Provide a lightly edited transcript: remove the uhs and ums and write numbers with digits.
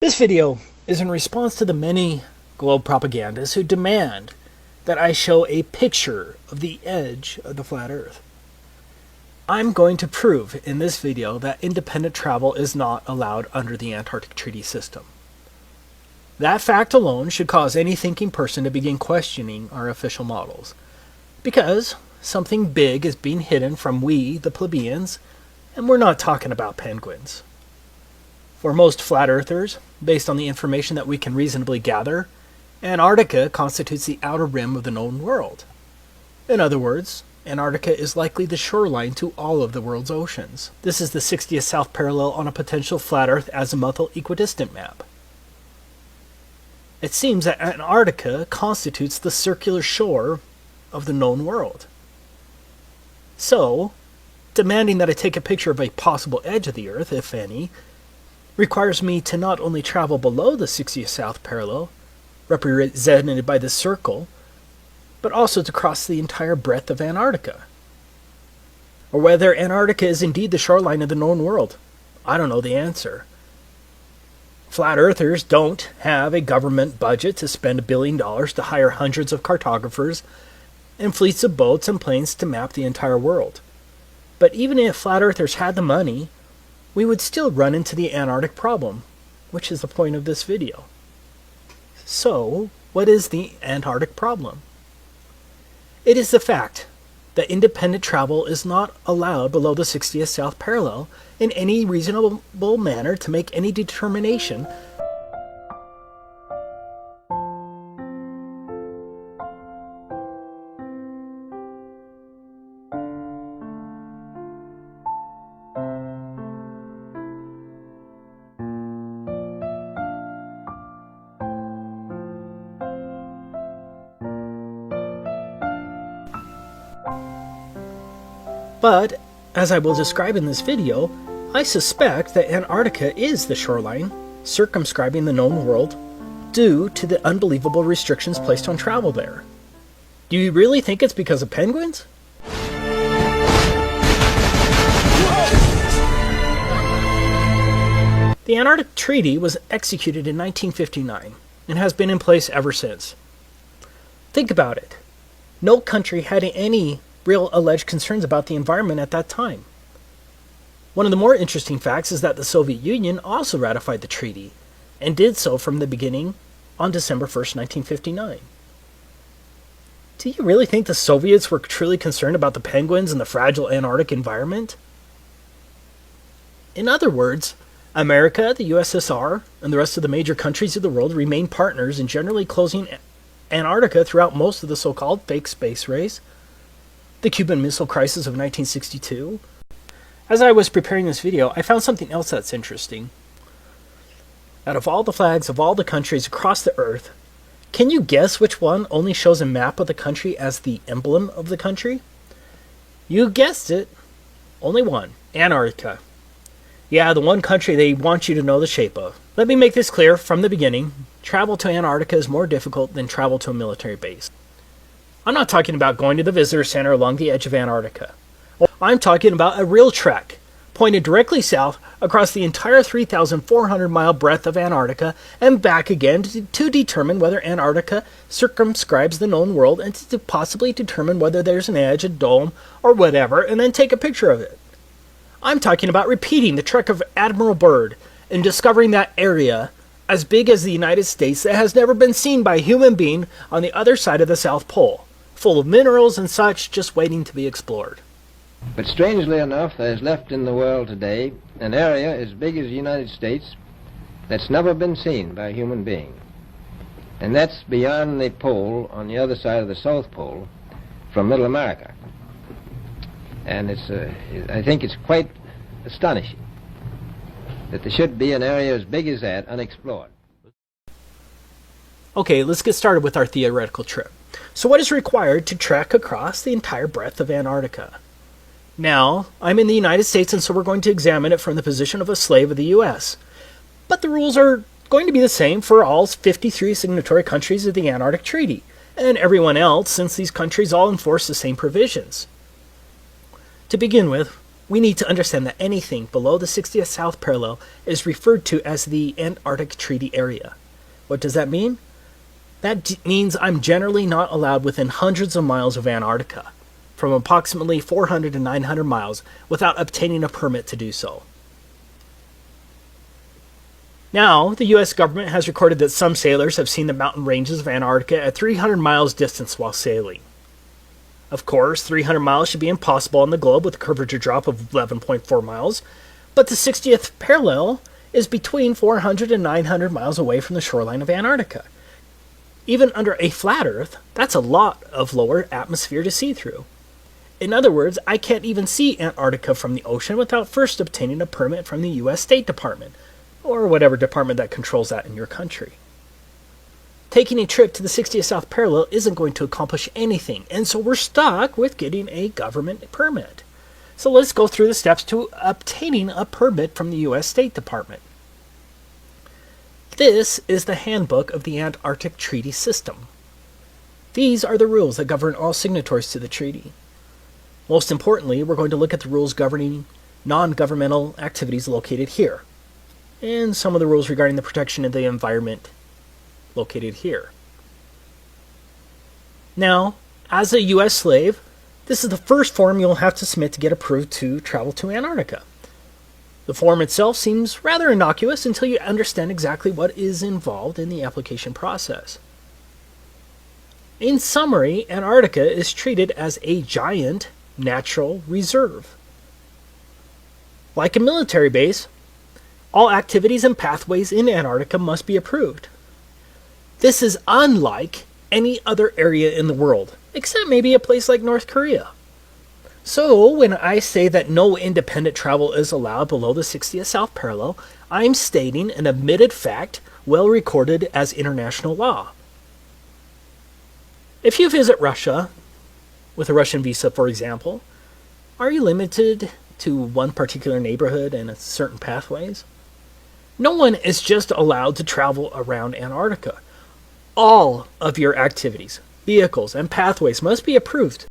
This video is in response to the many globe propagandists who demand that I show a picture of the edge of the flat Earth. I'm going to prove in this video that independent travel is not allowed under the Antarctic Treaty System. That fact alone should cause any thinking person to begin questioning our official models, because something big is being hidden from we, the plebeians, and we're not talking about penguins. For most flat earthers, based on the information that we can reasonably gather, Antarctica constitutes the outer rim of the known world. In other words, Antarctica is likely the shoreline to all of the world's oceans. This is the 60th south parallel on a potential flat Earth azimuthal equidistant map. It seems that Antarctica constitutes the circular shore of the known world. So, demanding that I take a picture of a possible edge of the Earth, if any, requires me to not only travel below the 60th south parallel, represented by this circle, but also to cross the entire breadth of Antarctica. Or whether Antarctica is indeed the shoreline of the known world, I don't know the answer. Flat earthers don't have a government budget to spend $1 billion to hire hundreds of cartographers and fleets of boats and planes to map the entire world. But even if flat earthers had the money, we would still run into the Antarctic problem, which is the point of this video. So, what is the Antarctic problem? It is the fact that independent travel is not allowed below the 60th south parallel in any reasonable manner to make any determination But, as I will describe in this video, I suspect that Antarctica is the shoreline, circumscribing the known world, due to the unbelievable restrictions placed on travel there. Do you really think it's because of penguins? The Antarctic Treaty was executed in 1959 and has been in place ever since. Think about it. No country had any real alleged concerns about the environment at that time. One of the more interesting facts is that the Soviet Union also ratified the treaty, and did so from the beginning on December 1st, 1959. Do you really think the Soviets were truly concerned about the penguins and the fragile Antarctic environment? In other words, America, the USSR, and the rest of the major countries of the world remain partners in generally closing Antarctica throughout most of the so-called fake space race, the Cuban Missile Crisis of 1962. As I was preparing this video, I found something else that's interesting. Out of all the flags of all the countries across the Earth, can you guess which one only shows a map of the country as the emblem of the country? You guessed it. Only one. Antarctica. Yeah, the one country they want you to know the shape of. Let me make this clear from the beginning. Travel to Antarctica is more difficult than travel to a military base. I'm not talking about going to the visitor center along the edge of Antarctica. I'm talking about a real trek, pointed directly south across the entire 3,400-mile breadth of Antarctica and back again to determine whether Antarctica circumscribes the known world and to possibly determine whether there's an edge, a dome, or whatever, and then take a picture of it. I'm talking about repeating the trek of Admiral Byrd and discovering that area as big as the United States that has never been seen by a human being on the other side of the South Pole, full of minerals and such just waiting to be explored. But strangely enough, there is left in the world today an area as big as the United States that's never been seen by a human being. And that's beyond the pole on the other side of the South Pole from Middle America. And I think it's quite astonishing that there should be an area as big as that unexplored. Okay, let's get started with our theoretical trip. So what is required to trek across the entire breadth of Antarctica? Now, I'm in the United States, and so we're going to examine it from the position of a slave of the U.S. But the rules are going to be the same for all 53 signatory countries of the Antarctic Treaty, and everyone else, since these countries all enforce the same provisions. To begin with, we need to understand that anything below the 60th south parallel is referred to as the Antarctic Treaty Area. What does that mean? That means I'm generally not allowed within hundreds of miles of Antarctica, from approximately 400 to 900 miles, without obtaining a permit to do so. Now, the U.S. government has recorded that some sailors have seen the mountain ranges of Antarctica at 300 miles distance while sailing. Of course, 300 miles should be impossible on the globe with a curvature drop of 11.4 miles, but the 60th parallel is between 400 and 900 miles away from the shoreline of Antarctica. Even under a flat Earth, that's a lot of lower atmosphere to see through. In other words, I can't even see Antarctica from the ocean without first obtaining a permit from the U.S. State Department, or whatever department that controls that in your country. Taking a trip to the 60th South Parallel isn't going to accomplish anything, and so we're stuck with getting a government permit. So let's go through the steps to obtaining a permit from the U.S. State Department. This is the handbook of the Antarctic Treaty System. These are the rules that govern all signatories to the treaty. Most importantly, we're going to look at the rules governing non-governmental activities located here, and some of the rules regarding the protection of the environment located here. Now, as a U.S. slave, this is the first form you'll have to submit to get approved to travel to Antarctica. The form itself seems rather innocuous until you understand exactly what is involved in the application process. In summary, Antarctica is treated as a giant natural reserve. Like a military base, all activities and pathways in Antarctica must be approved. This is unlike any other area in the world, except maybe a place like North Korea. So, when I say that no independent travel is allowed below the 60th South Parallel, I'm stating an admitted fact well recorded as international law. If you visit Russia, with a Russian visa for example, are you limited to one particular neighborhood and certain pathways? No one is just allowed to travel around Antarctica. All of your activities, vehicles, and pathways must be approved